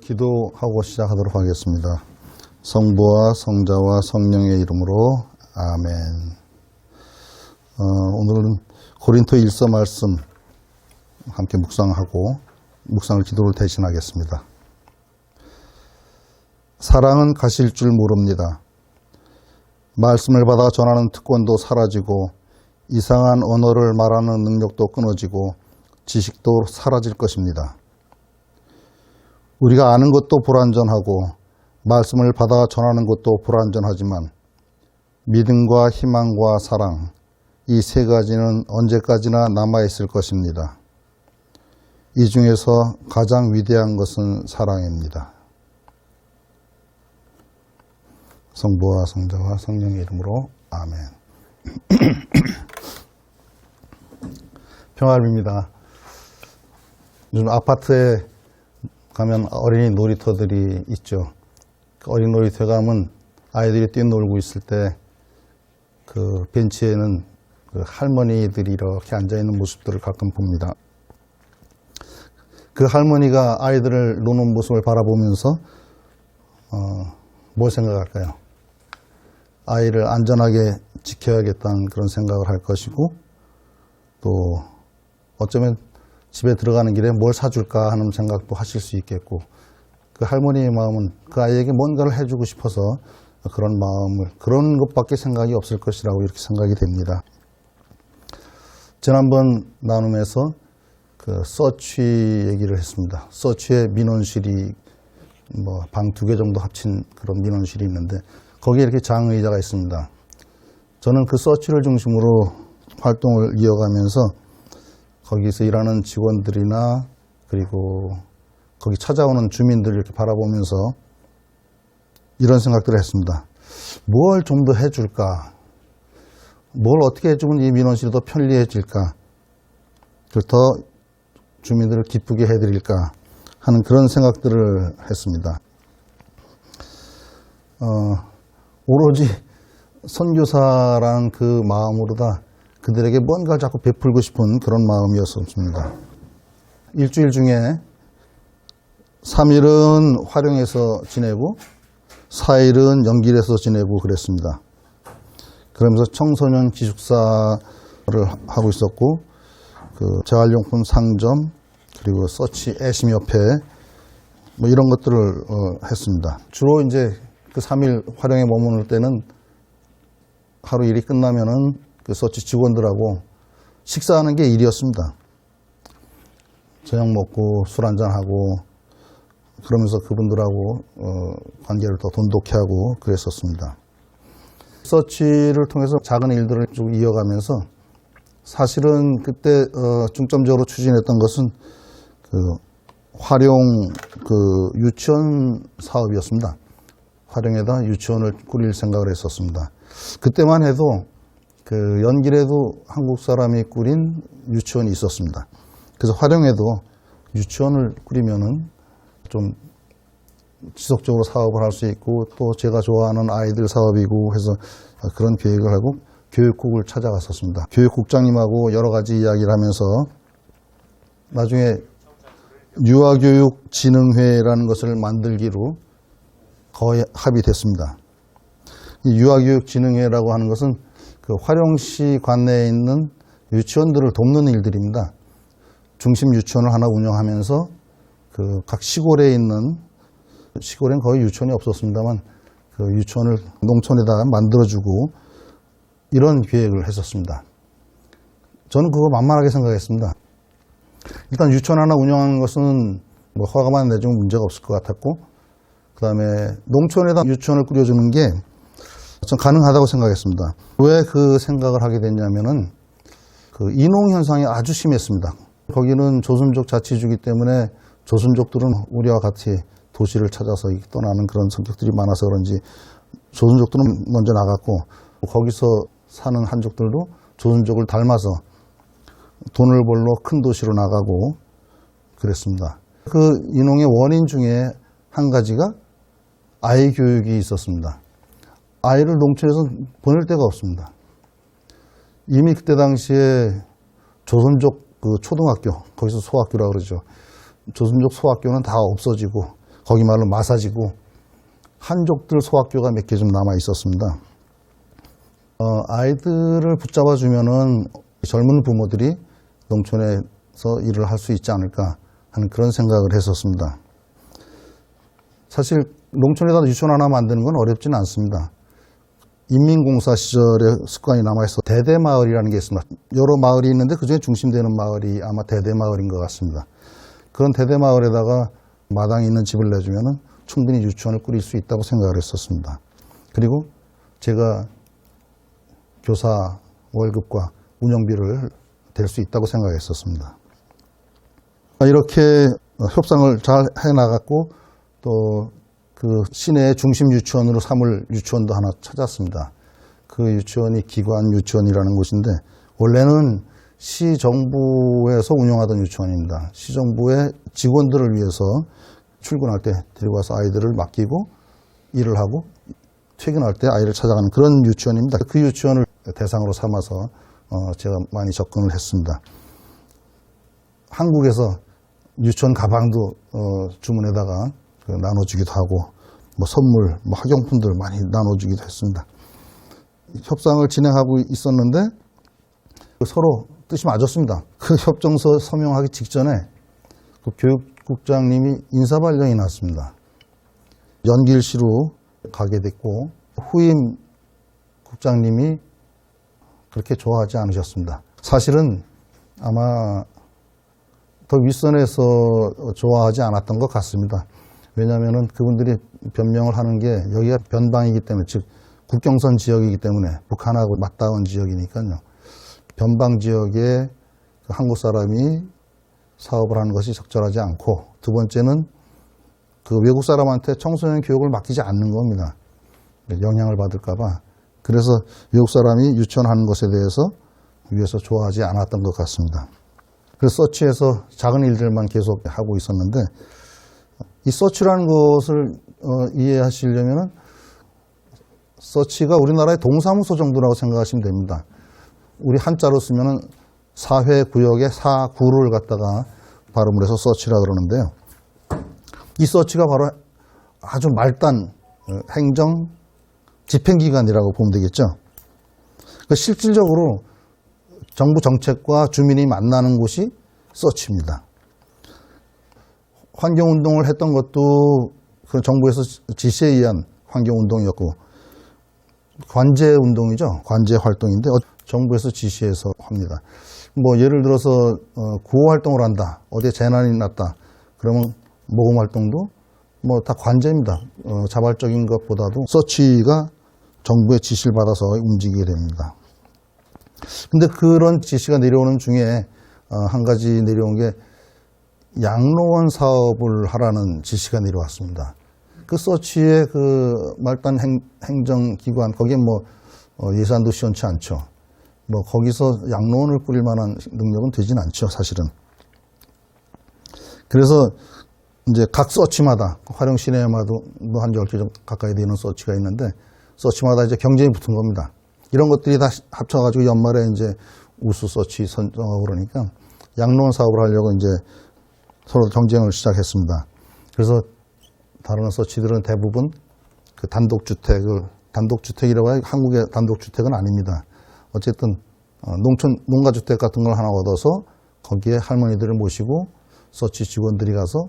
기도하고 시작하도록 하겠습니다. 성부와 성자와 성령의 이름으로 아멘. 오늘은 고린토 1서 말씀 함께 묵상하고 묵상을 기도를 대신하겠습니다. 사랑은 가실 줄 모릅니다. 말씀을 받아 전하는 특권도 사라지고 이상한 언어를 말하는 능력도 끊어지고 지식도 사라질 것입니다. 우리가 아는 것도 불완전하고 말씀을 받아 전하는 것도 불완전하지만 믿음과 희망과 사랑, 이 세 가지는 언제까지나 남아있을 것입니다. 이 중에서 가장 위대한 것은 사랑입니다. 성부와 성자와 성령의 이름으로 아멘. 평화입니다. 요즘 아파트에 가면 어린이 놀이터들이 있죠. 그 어린이 놀이터에 가면 아이들이 뛰놀고 있을 때 그 벤치에는 그 할머니들이 이렇게 앉아있는 모습들을 가끔 봅니다. 그 할머니가 아이들을 노는 모습을 바라보면서 뭘 생각할까요? 아이를 안전하게 지켜야겠다는 그런 생각을 할 것이고, 또 어쩌면 집에 들어가는 길에 뭘 사줄까 하는 생각도 하실 수 있겠고, 그 할머니의 마음은 그 아이에게 뭔가를 해주고 싶어서 그런 마음을, 그런 것밖에 생각이 없을 것이라고 이렇게 생각이 됩니다. 지난번 나눔에서 그 서취 얘기를 했습니다. 서취의 민원실이 방 2개 정도 합친 그런 민원실이 있는데 거기에 이렇게 장의자가 있습니다. 저는 그 서취를 중심으로 활동을 이어가면서 거기서 일하는 직원들이나 그리고 거기 찾아오는 주민들을 이렇게 바라보면서 이런 생각들을 했습니다. 뭘 좀 더 해줄까? 뭘 어떻게 해주면 이 민원실이 더 편리해질까? 더 주민들을 기쁘게 해드릴까? 하는 그런 생각들을 했습니다. 오로지 선교사라는 그 마음으로다 그들에게 뭔가를 자꾸 베풀고 싶은 그런 마음이었습니다. 일주일 중에 3일은 활용해서 지내고 4일은 연길에서 지내고 그랬습니다. 그러면서 청소년 기숙사를 하고 있었고, 그 재활용품 상점, 그리고 서치 애심협회, 이런 것들을 했습니다. 주로 이제 그 3일 활용에 머무를 때는 하루 일이 끝나면은 그 서치 직원들하고 식사하는 게 일이었습니다. 저녁 먹고 술 한잔하고 그러면서 그분들하고 관계를 더 돈독히 하고 그랬었습니다. 서치를 통해서 작은 일들을 쭉 이어가면서 사실은 그때 중점적으로 추진했던 것은 그 활용 그 유치원 사업이었습니다. 활용에다 유치원을 꾸릴 생각을 했었습니다. 그때만 해도 그 연길에도 한국 사람이 꾸린 유치원이 있었습니다. 그래서 활용에도 유치원을 꾸리면은 좀 지속적으로 사업을 할 수 있고, 또 제가 좋아하는 아이들 사업이고 해서 그런 계획을 하고 교육국을 찾아갔었습니다. 교육국장님하고 여러 가지 이야기를 하면서 나중에 유아교육진흥회라는 것을 만들기로 거의 합의됐습니다. 이 유아교육진흥회라고 하는 것은 그 활용시 관내에 있는 유치원들을 돕는 일들입니다. 중심 유치원을 하나 운영하면서 그 각 시골에 있는, 시골엔 거의 유치원이 없었습니다만 그 유치원을 농촌에다가 만들어주고 이런 계획을 했었습니다. 저는 그거 만만하게 생각했습니다. 일단 유치원 하나 운영하는 것은 허가만 내주면 문제가 없을 것 같았고, 그 다음에 농촌에다 유치원을 꾸려주는 게 전 가능하다고 생각했습니다. 왜 그 생각을 하게 됐냐면은 그 인홍 현상이 아주 심했습니다. 거기는 조선족 자치주기 때문에 조선족들은 우리와 같이 도시를 찾아서 떠나는 그런 성격들이 많아서 그런지 조선족들은 먼저 나갔고, 거기서 사는 한족들도 조선족을 닮아서 돈을 벌러 큰 도시로 나가고 그랬습니다. 그 인홍의 원인 중에 한 가지가 아이 교육이 있었습니다. 아이를 농촌에서 보낼 데가 없습니다. 이미 그때 당시에 조선족 그 초등학교, 거기서 소학교라고 그러죠. 조선족 소학교는 다 없어지고 거기 말로 마사지고 한족들 소학교가 몇 개 좀 남아 있었습니다. 아이들을 붙잡아 주면은 젊은 부모들이 농촌에서 일을 할 수 있지 않을까 하는 그런 생각을 했었습니다. 사실 농촌에다 유치원 하나 만드는 건 어렵지는 않습니다. 인민공사 시절의 습관이 남아있어 대대마을이라는 게 있습니다. 여러 마을이 있는데 그중에 중심되는 마을이 아마 대대마을인 것 같습니다. 그런 대대마을에다가 마당에 있는 집을 내주면 충분히 유치원을 꾸릴 수 있다고 생각을 했었습니다. 그리고 제가 교사 월급과 운영비를 댈 수 있다고 생각했었습니다. 이렇게 협상을 잘 해나갔고 또 그 시내의 중심 유치원으로 삼을 유치원도 하나 찾았습니다. 그 유치원이 기관 유치원이라는 곳인데 원래는 시정부에서 운영하던 유치원입니다. 시정부의 직원들을 위해서 출근할 때 데리고 와서 아이들을 맡기고 일을 하고 퇴근할 때 아이를 찾아가는 그런 유치원입니다. 그 유치원을 대상으로 삼아서 제가 많이 접근을 했습니다. 한국에서 유치원 가방도 주문에다가 나눠주기도 하고 뭐 선물, 뭐 학용품들 많이 나눠주기도 했습니다. 협상을 진행하고 있었는데 서로 뜻이 맞았습니다. 그 협정서 서명하기 직전에 그 교육국장님이 인사발령이 났습니다. 연길시로 가게 됐고 후임 국장님이 그렇게 좋아하지 않으셨습니다. 사실은 아마 더 윗선에서 좋아하지 않았던 것 같습니다. 왜냐하면 그분들이 변명을 하는 게 여기가 변방이기 때문에, 즉 국경선 지역이기 때문에 북한하고 맞닿은 지역이니까요. 변방 지역에 한국 사람이 사업을 하는 것이 적절하지 않고, 두 번째는 그 외국 사람한테 청소년 교육을 맡기지 않는 겁니다. 영향을 받을까 봐. 그래서 외국 사람이 유치원하는 것에 대해서 위에서 좋아하지 않았던 것 같습니다. 그래서 서치에서 작은 일들만 계속 하고 있었는데, 이 서치라는 것을 이해하시려면 서치가 우리나라의 동사무소 정도라고 생각하시면 됩니다. 우리 한자로 쓰면은 사회구역의 사구를 갖다가 발음을 해서 서치라 그러는데요. 이 서치가 바로 아주 말단 행정 집행기관이라고 보면 되겠죠. 그러니까 실질적으로 정부 정책과 주민이 만나는 곳이 서치입니다. 환경운동을 했던 것도 그 정부에서 지시에 의한 환경운동이었고, 관제운동이죠. 관제활동인데 정부에서 지시해서 합니다. 뭐 예를 들어서 구호활동을 한다, 어디에 재난이 났다, 그러면 모금활동도 뭐 다 관제입니다. 자발적인 것보다도 서치가 정부의 지시를 받아서 움직이게 됩니다. 근데 그런 지시가 내려오는 중에 한 가지 내려온 게 양로원 사업을 하라는 지시가 내려왔습니다. 그 서치의 그 말단 행정기관, 거기에 뭐 예산도 시원치 않죠. 뭐 거기서 양로원을 꾸릴 만한 능력은 되진 않죠, 사실은. 그래서 이제 각 서치마다, 화령 시내마도 뭐 한 10개 좀 가까이 되는 서치가 있는데, 서치마다 이제 경쟁이 붙은 겁니다. 이런 것들이 다 합쳐가지고 연말에 이제 우수 서치 선정하고 그러니까 양로원 사업을 하려고 이제 서로 경쟁을 시작했습니다. 그래서 다른 서치들은 대부분 그 단독주택이라고 해야 한국의 단독주택은 아닙니다. 어쨌든 농가주택 같은 걸 하나 얻어서 거기에 할머니들을 모시고 서치 직원들이 가서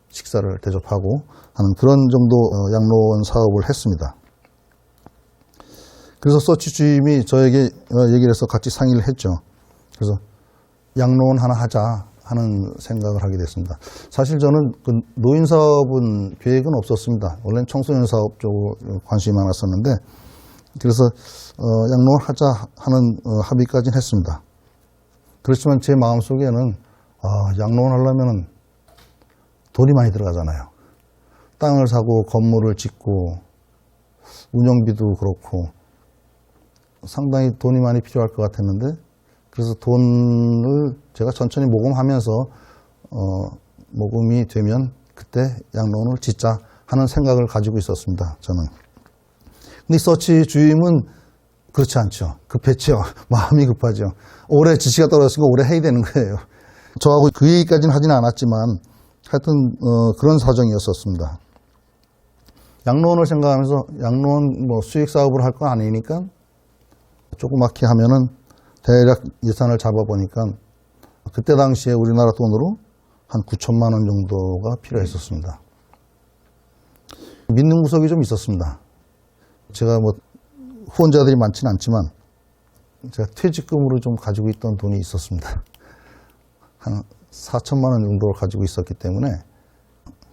식사를 대접하고 하는 그런 정도 양로원 사업을 했습니다. 그래서 서치 주임이 저에게 얘기를 해서 같이 상의를 했죠. 그래서 양로원 하나 하자 하는 생각을 하게 됐습니다. 사실 저는 그 노인 사업은 계획은 없었습니다. 원래는 청소년 사업 쪽으로 관심이 많았었는데, 그래서 양로원 하자 하는 합의까지는 했습니다. 그렇지만 제 마음속에는 양로원 하려면 돈이 많이 들어가잖아요. 땅을 사고 건물을 짓고 운영비도 그렇고 상당히 돈이 많이 필요할 것 같았는데, 그래서 돈을 제가 천천히 모금하면서 모금이 되면 그때 양로원을 짓자 하는 생각을 가지고 있었습니다, 저는. 근데 서치 주임은 그렇지 않죠. 급했죠. 마음이 급하죠. 올해 지시가 떨어졌으니까 올해 해야 되는 거예요. 저하고 그 얘기까지는 하지는 않았지만 하여튼 그런 사정이었었습니다. 양로원을 생각하면서 양로원 뭐 수익 사업을 할 거 아니니까 조그맣게 하면은 대략 예산을 잡아보니까 그때 당시에 우리나라 돈으로 한 9천만 원 정도가 필요했었습니다. 믿는 구석이 좀 있었습니다. 제가 뭐 후원자들이 많지는 않지만 제가 퇴직금으로 좀 가지고 있던 돈이 있었습니다. 한 4천만 원 정도를 가지고 있었기 때문에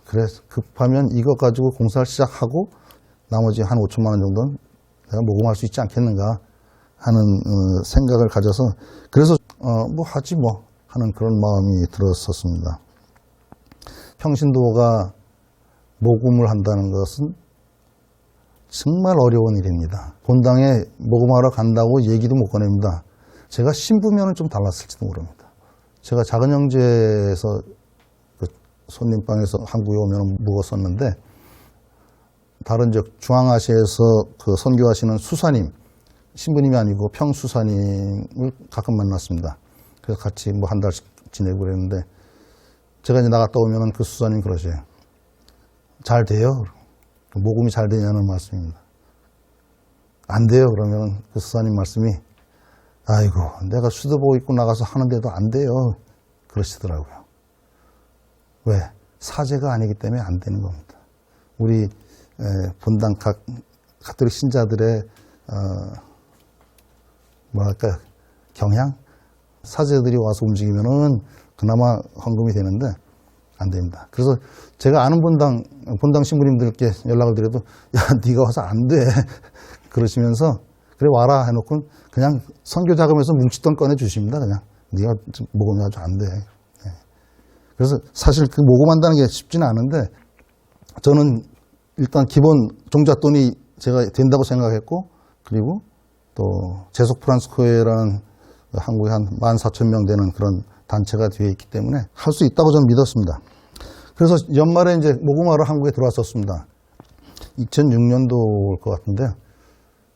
그래서 급하면 이거 가지고 공사를 시작하고 나머지 한 5천만 원 정도는 내가 모금할 수 있지 않겠는가 하는 생각을 가져서 그래서 뭐 하지 뭐 하는 그런 마음이 들었었습니다. 평신도가 모금을 한다는 것은 정말 어려운 일입니다. 본당에 모금하러 간다고 얘기도 못 꺼냅니다. 제가 신부면은 좀 달랐을지도 모릅니다. 제가 작은 형제에서 그 손님방에서 한국에 오면 묵었었는데 다른 중앙아시아에서 그 선교하시는 수사님, 신부님이 아니고 평수사님을 가끔 만났습니다. 그래서 같이 뭐 한 달씩 지내고 그랬는데 제가 이제 나갔다 오면은 그 수사님 그러세요. 잘 돼요? 모금이 잘 되냐는 말씀입니다. 안 돼요? 그러면 그 수사님 말씀이 아이고 내가 수도복 입고 나가서 하는데도 안 돼요. 그러시더라고요. 왜? 사제가 아니기 때문에 안 되는 겁니다. 우리 본당 가톨릭 신자들의 뭐랄까 경향? 사제들이 와서 움직이면은 그나마 헌금이 되는데 안 됩니다. 그래서 제가 아는 본당 신부님들께 연락을 드려도 야 네가 와서 안 돼 그러시면서 그래 와라 해놓고 그냥 선교 자금에서 뭉치돈 꺼내 주십니다. 그냥 네가 모금이 아주 안 돼. 네. 그래서 사실 그 모금한다는 게 쉽지는 않은데 저는 일단 기본 종잣돈이 제가 된다고 생각했고 그리고 또 재속 프란스코에라는 한국에 한 14,000명 되는 그런 단체가 뒤에 있기 때문에 할 수 있다고 저는 믿었습니다. 그래서 연말에 이제 모금하러 한국에 들어왔었습니다. 2006년도일 것 같은데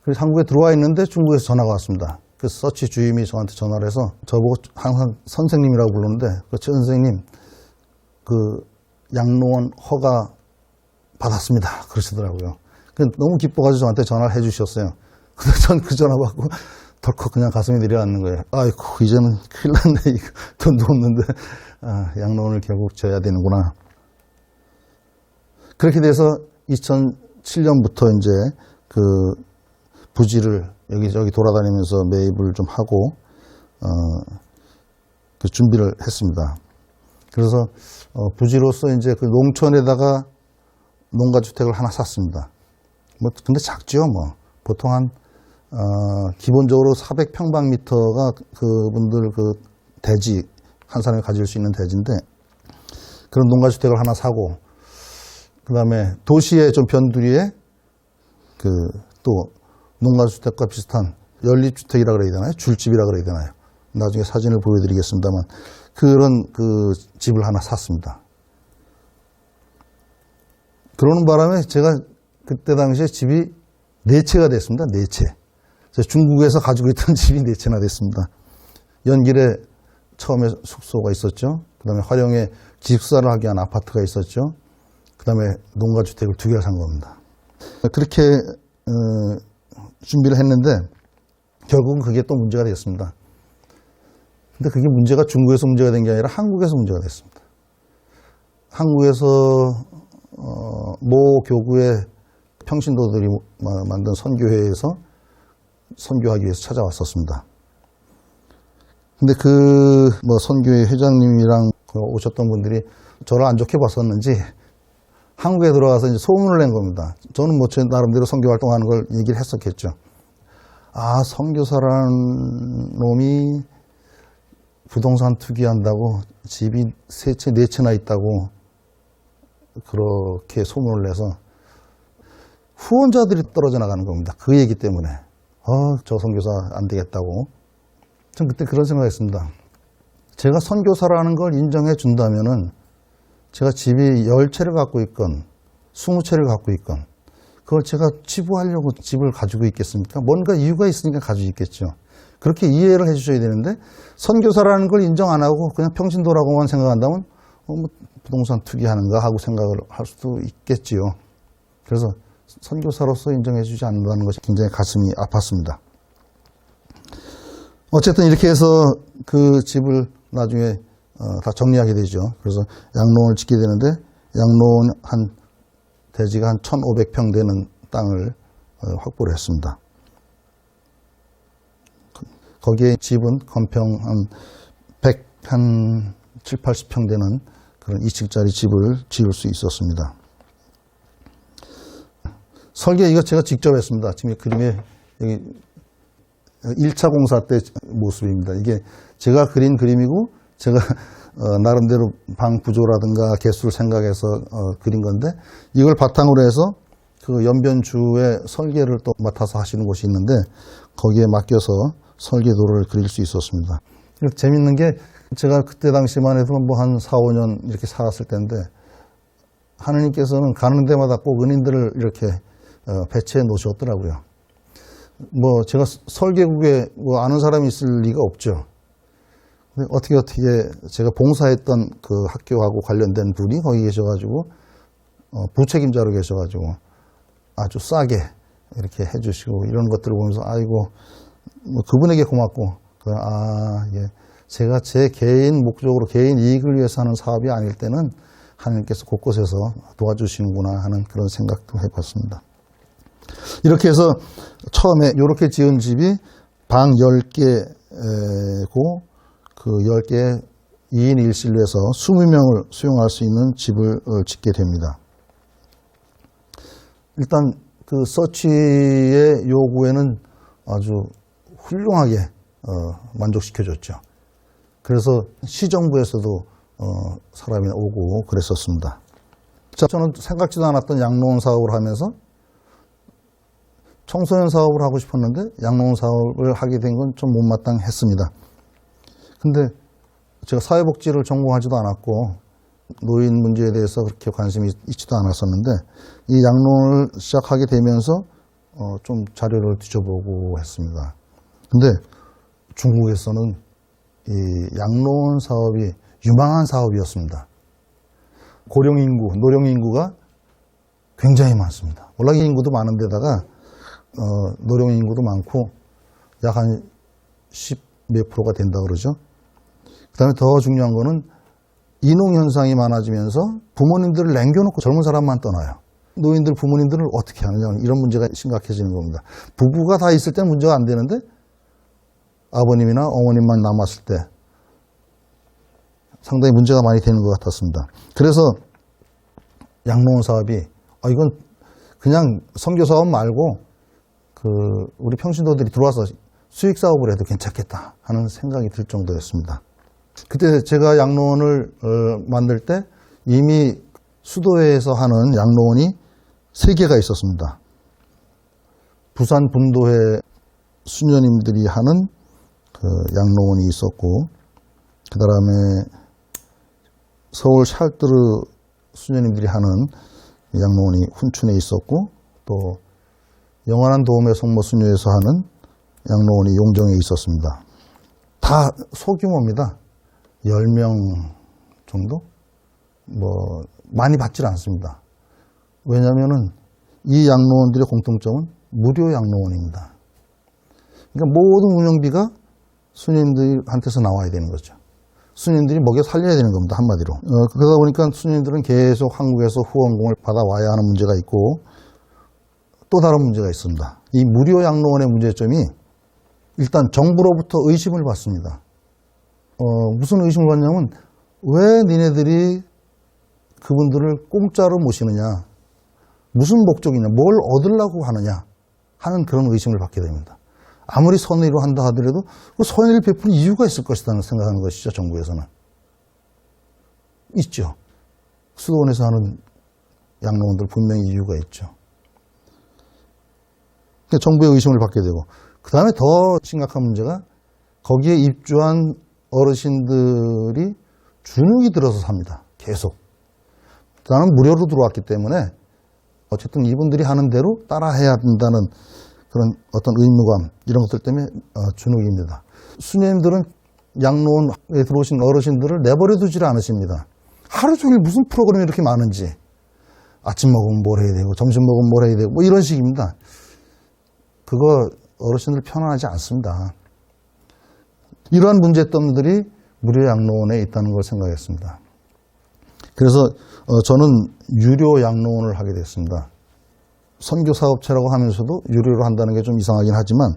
그래서 한국에 들어와 있는데 중국에서 전화가 왔습니다. 그 서치 주임이 저한테 전화를 해서 저보고 항상 선생님이라고 부르는데 그 선생님 그 양로원 허가 받았습니다. 그러시더라고요. 너무 기뻐가지고 저한테 전화를 해주셨어요. 근데 전 그 전화 받고 덜컥 그냥 가슴이 내려앉는 거예요. 아이고 이제는 큰일 났네. 이거 돈도 없는데 양로원을 결국 져야 되는구나. 그렇게 돼서 2007년부터 이제 그 부지를 여기저기 돌아다니면서 매입을 좀 하고 그 준비를 했습니다. 그래서 부지로서 이제 그 농촌에다가 농가주택을 하나 샀습니다. 뭐 근데 작죠 뭐 보통 한 기본적으로 400평방미터가 그분들 그 대지 한 사람이 가질 수 있는 대지인데 그런 농가주택을 하나 사고 그 다음에 도시의 좀 변두리에 그 또 농가주택과 비슷한 연립주택이라 그래야 되나요? 줄집이라 그래야 되나요? 나중에 사진을 보여드리겠습니다만 그런 그 집을 하나 샀습니다. 그러는 바람에 제가 그때 당시에 집이 4채가 됐습니다. 4채. 중국에서 가지고 있던 집이 4채나 됐습니다. 연길에 처음에 숙소가 있었죠. 그 다음에 화령에 기숙사를 하기 위한 아파트가 있었죠. 그 다음에 농가주택을 2개를 산 겁니다. 그렇게 준비를 했는데 결국은 그게 또 문제가 됐습니다. 근데 그게 문제가 중국에서 문제가 된 게 아니라 한국에서 문제가 됐습니다. 한국에서 모 교구의 평신도들이 만든 선교회에서 선교하기 위해서 찾아왔었습니다. 근데 그 선교회 회장님이랑 오셨던 분들이 저를 안 좋게 봤었는지 한국에 들어가서 이제 소문을 낸 겁니다. 저는 뭐 제 나름대로 선교 활동하는 걸 얘기를 했었겠죠. 아, 선교사라는 놈이 부동산 투기한다고 집이 3채, 4채나 있다고 그렇게 소문을 내서 후원자들이 떨어져 나가는 겁니다. 그 얘기 때문에. 저 선교사 안 되겠다고. 전 그때 그런 생각했습니다. 제가 선교사라는 걸 인정해 준다면은 제가 집이 10채를 갖고 있건 20채를 갖고 있건 그걸 제가 치부하려고 집을 가지고 있겠습니까? 뭔가 이유가 있으니까 가지고 있겠죠. 그렇게 이해를 해 주셔야 되는데 선교사라는 걸 인정 안 하고 그냥 평신도라고만 생각한다면 뭐 부동산 투기하는가 하고 생각을 할 수도 있겠지요. 그래서 선교사로서 인정해주지 않는다는 것이 굉장히 가슴이 아팠습니다. 어쨌든 이렇게 해서 그 집을 나중에 다 정리하게 되죠. 그래서 양로원을 짓게 되는데 양로원 대지가 한 1,500평 되는 땅을 확보를 했습니다. 거기에 집은 건평 한 7, 80평 되는 그런 2층짜리 집을 지을 수 있었습니다. 설계 이거 제가 직접 했습니다. 지금 이 그림에 여기 1차 공사 때 모습입니다. 이게 제가 그린 그림이고 제가 나름대로 방 구조라든가 개수를 생각해서 그린 건데 이걸 바탕으로 해서 그 연변주의 설계를 또 맡아서 하시는 곳이 있는데 거기에 맡겨서 설계도를 그릴 수 있었습니다. 재밌는 게 제가 그때 당시만 해도 뭐 한 4, 5년 이렇게 살았을 때인데 하느님께서는 가는 데마다 꼭 은인들을 이렇게 배치해 놓으셨더라고요. 뭐 제가 설계국에 뭐 아는 사람이 있을 리가 없죠. 근데 어떻게 제가 봉사했던 그 학교하고 관련된 분이 거기 계셔가지고 부책임자로 계셔가지고 아주 싸게 이렇게 해주시고 이런 것들을 보면서 아이고 뭐 그분에게 고맙고 예. 제가 제 개인 목적으로 개인 이익을 위해서 하는 사업이 아닐 때는 하나님께서 곳곳에서 도와주시는구나 하는 그런 생각도 해봤습니다. 이렇게 해서 처음에 이렇게 지은 집이 방 10개고 그 10개 2인 1실로 해서 20명을 수용할 수 있는 집을 짓게 됩니다. 일단 그 서치의 요구에는 아주 훌륭하게 만족시켜줬죠. 그래서 시정부에서도 사람이 오고 그랬었습니다. 저는 생각지도 않았던 양로원 사업을 하면서 청소년 사업을 하고 싶었는데 양로원 사업을 하게 된 건 좀 못마땅했습니다. 근데 제가 사회복지를 전공하지도 않았고 노인 문제에 대해서 그렇게 관심이 있지도 않았었는데 이 양로원을 시작하게 되면서 좀 자료를 뒤져보고 했습니다. 근데 중국에서는 이 양로원 사업이 유망한 사업이었습니다. 고령인구, 노령인구가 굉장히 많습니다. 원래 인구도 많은데다가 노령인구도 많고 약 한 10 몇 프로가 된다 그러죠. 그 다음에 더 중요한 거는 인홍현상이 많아지면서 부모님들을 남겨놓고 젊은 사람만 떠나요. 노인들, 부모님들을 어떻게 하느냐 이런 문제가 심각해지는 겁니다. 부부가 다 있을 때는 문제가 안 되는데 아버님이나 어머님만 남았을 때 상당히 문제가 많이 되는 것 같았습니다. 그래서 양로원 사업이 이건 그냥 선교 사업 말고 우리 평신도들이 들어와서 수익 사업을 해도 괜찮겠다 하는 생각이 들 정도였습니다. 그때 제가 양로원을 만들 때 이미 수도회에서 하는 양로원이 3개가 있었습니다. 부산 분도회 수녀님들이 하는 양로원이 있었고 그 다음에 서울 샬트르 수녀님들이 하는 양로원이 훈춘에 있었고 또 영원한 도움의 성모 수녀에서 하는 양로원이 용정에 있었습니다. 다 소규모입니다. 10명 정도? 뭐 많이 받질 않습니다. 왜냐하면은 이 양로원들의 공통점은 무료 양로원입니다. 그러니까 모든 운영비가 수녀님들한테서 나와야 되는 거죠. 수녀님들이 먹여 살려야 되는 겁니다. 한마디로. 그러다 보니까 수녀님들은 계속 한국에서 후원금을 받아와야 하는 문제가 있고 또 다른 문제가 있습니다. 이 무료 양로원의 문제점이 일단 정부로부터 의심을 받습니다. 무슨 의심을 받냐면 왜 니네들이 그분들을 공짜로 모시느냐, 무슨 목적이냐, 뭘 얻으려고 하느냐 하는 그런 의심을 받게 됩니다. 아무리 선의로 한다 하더라도 그 선의를 베푸는 이유가 있을 것이라는 생각하는 것이죠. 정부에서는. 있죠. 수도원에서 하는 양로원들 분명히 이유가 있죠. 정부의 의심을 받게 되고 그 다음에 더 심각한 문제가 거기에 입주한 어르신들이 주눅이 들어서 삽니다. 계속. 나는 무료로 들어왔기 때문에 어쨌든 이분들이 하는 대로 따라해야 된다는 그런 어떤 의무감 이런 것들 때문에 주눅입니다. 수녀님들은 양로원에 들어오신 어르신들을 내버려 두질 않으십니다. 하루 종일 무슨 프로그램이 이렇게 많은지 아침 먹으면 뭘 해야 되고 점심 먹으면 뭘 해야 되고 뭐 이런 식입니다. 그거 어르신들 편안하지 않습니다. 이러한 문제점들이 무료 양로원에 있다는 걸 생각했습니다. 그래서 저는 유료 양로원을 하게 됐습니다. 선교사업체라고 하면서도 유료로 한다는 게 좀 이상하긴 하지만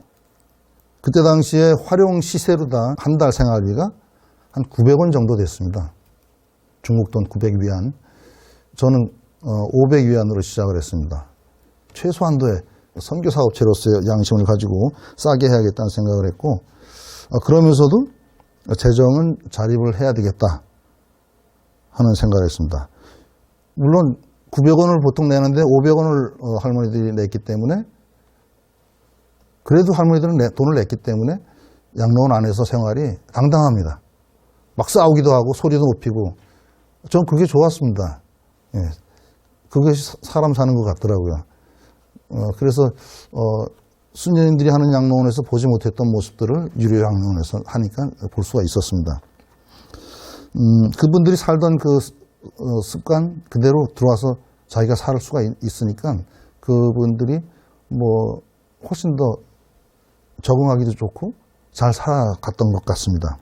그때 당시에 활용 시세로다 한 달 생활비가 한 900원 정도 됐습니다. 중국 돈 900위안. 저는 500위안으로 시작을 했습니다. 최소한도의 선교사업체로서의 양심을 가지고 싸게 해야겠다는 생각을 했고 그러면서도 재정은 자립을 해야 되겠다 하는 생각을 했습니다. 물론 900원을 보통 내는데 500원을 할머니들이 냈기 때문에 그래도 할머니들은 돈을 냈기 때문에 양로원 안에서 생활이 당당합니다. 막 싸우기도 하고 소리도 높이고 전 그게 좋았습니다. 예. 그것이 사람 사는 것 같더라고요. 그래서 수녀님들이 하는 양로원에서 보지 못했던 모습들을 유료 양로원에서 하니까 볼 수가 있었습니다. 그분들이 살던 그 습관 그대로 들어와서 자기가 살 수가 있으니까 그분들이 뭐 훨씬 더 적응하기도 좋고 잘 살아갔던 것 같습니다.